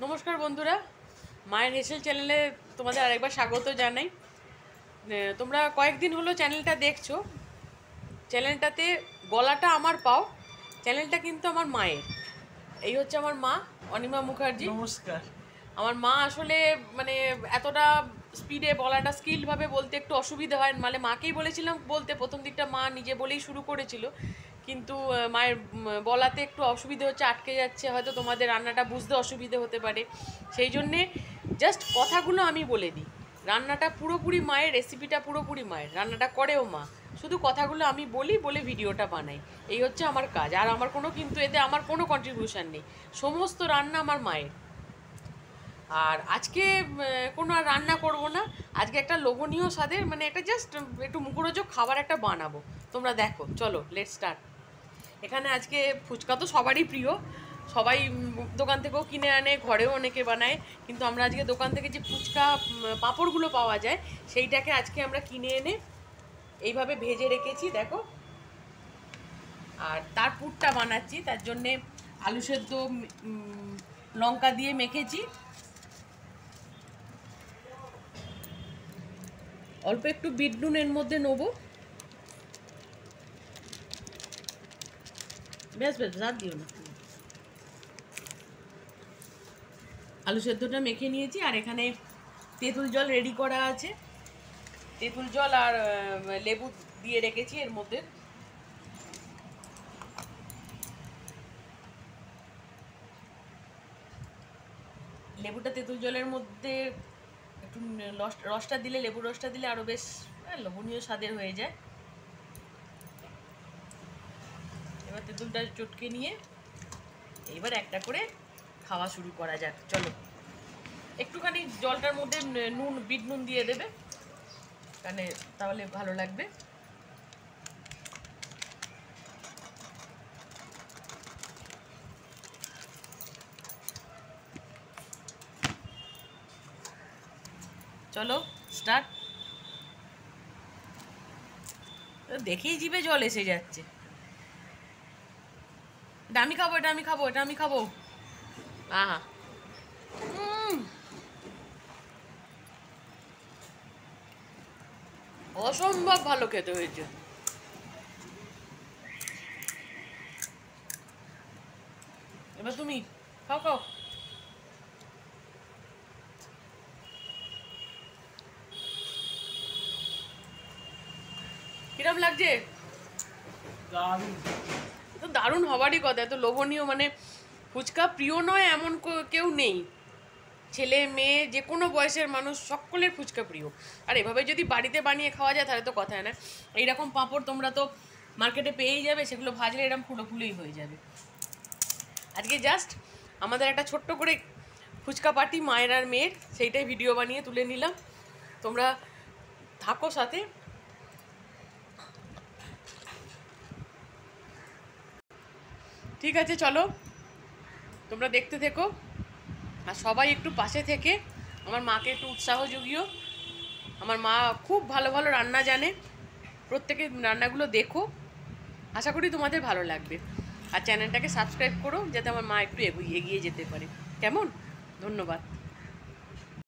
নমস্কার বন্ধুরা, মায়ের হেসেল চ্যানেলে তোমাদের আরেকবার স্বাগত জানাই। তোমরা কয়েকদিন হলো চ্যানেলটা দেখছো। চ্যানেলটাতে গলাটা আমার পাও, চ্যানেলটা কিন্তু আমার মায়ের। এই হচ্ছে আমার মা অনিমা মুখার্জি। নমস্কার। আমার মা আসলে মানে এতটা স্পিডে বলাটা স্কিলভাবে বলতে একটু অসুবিধা হয়, মানে মাকেই বলেছিলাম বলতে, প্রথম দিকটা মা নিজে বলেই শুরু করেছিল, কিন্তু মায়ের বলাতে একটু অসুবিধে হচ্ছে, আটকে যাচ্ছে, হয়তো তোমাদের রান্নাটা বুঝতে অসুবিধে হতে পারে, সেই জন্যে জাস্ট কথাগুলো আমি বলে দিই। রান্নাটা পুরোপুরি মায়ের, রেসিপিটা পুরোপুরি মায়ের, রান্নাটা করেও মা, শুধু কথাগুলো আমি বলি বলে ভিডিওটা বানাই। এই হচ্ছে আমার কাজ, আর আমার কোনো কিন্তু এতে আমার কোনো কন্ট্রিবিউশন নেই, সমস্ত রান্না আমার মায়ের। আর আজকে কোনো আর রান্না করব না, আজকে একটা লোভনীয় স্বাদের মানে একটা জাস্ট একটু মুখরোচক খাবার একটা বানাবো, তোমরা দেখো। চলো লেট স্টার্ট। এখানে আজকে ফুচকা তো সবারই প্রিয়, সবাই দোকান থেকেও কিনে আনে, ঘরেও অনেকে বানায়, কিন্তু আমরা আজকে দোকান থেকে যে ফুচকা পাঁপড়গুলো পাওয়া যায় সেইটাকে আজকে আমরা কিনে এনে এইভাবে ভেজে রেখেছি, দেখো। আর তার পুরটা বানাচ্ছি, তার জন্যে আলু সেদ্ধ লঙ্কা দিয়ে মেখেছি, অল্প একটু বিট নুন এর মধ্যে নেবো, বেশ বেশ রাত দিও না। আলু সেদ্ধটা মেখে নিয়েছি, আর এখানে তেঁতুল জল রেডি করা আছে, তেঁতুল জল আর লেবু দিয়ে রেখেছি এর মধ্যে। লেবুটা তেঁতুল জলের মধ্যে একটু রসটা দিলে, লেবুর রসটা দিলে আরও বেশ লোভনীয় স্বাদের হয়ে যায়। এবার তেঁতুলটা চটকে নিয়ে এবার একটা করে খাওয়া শুরু করা যাক, চলো। একটুখানি জলটার মধ্যে নুন, বিট নুন দিয়ে দেবে, কারণ তাহলে ভালো লাগবে। চলো স্টার্ট। দেখেই জিভে জল এসে যাচ্ছে। এটা আমি খাবো, এটা আমি খাবো, এটা আমি খাবো। আহা, অসম্ভব ভালো খেতে হয়েছে। এবার তুমি খাও খাও। কিরম লাগছে? তো দারুণ হবারই কথা, এত লোভনীয়, মানে ফুচকা প্রিয় নয় এমন কেউ নেই, ছেলে মেয়ে যে কোনো বয়সের মানুষ সকলের ফুচকা প্রিয়। আর এভাবে যদি বাড়িতে বানিয়ে খাওয়া যায় তাহলে তো কথাই না। এইরকম পাঁপড় তোমরা তো মার্কেটে পেয়েই যাবে, সেগুলো ভাজলে এরকম ফুলো ফুলোই হয়ে যাবে। আজকে জাস্ট আমাদের একটা ছোট্ট করে ফুচকা পার্টি মায়ের আর মেয়ের, সেইটাই ভিডিও বানিয়ে তুলে নিলাম, তোমরা থাকো সাথে। ঠিক আছে, চলো তোমরা দেখতে থেকো, আর সবাই একটু পাশে থেকে আমার মাকে একটু উৎসাহ জুগিও। আমার মা খুব ভালো ভালো রান্না জানে, প্রত্যেকের রান্নাগুলো দেখো, আশা করি তোমাদের ভালো লাগবে। আর চ্যানেলটাকে সাবস্ক্রাইব করো যাতে আমার মা একটু এগিয়ে যেতে পারে, কেমন? ধন্যবাদ।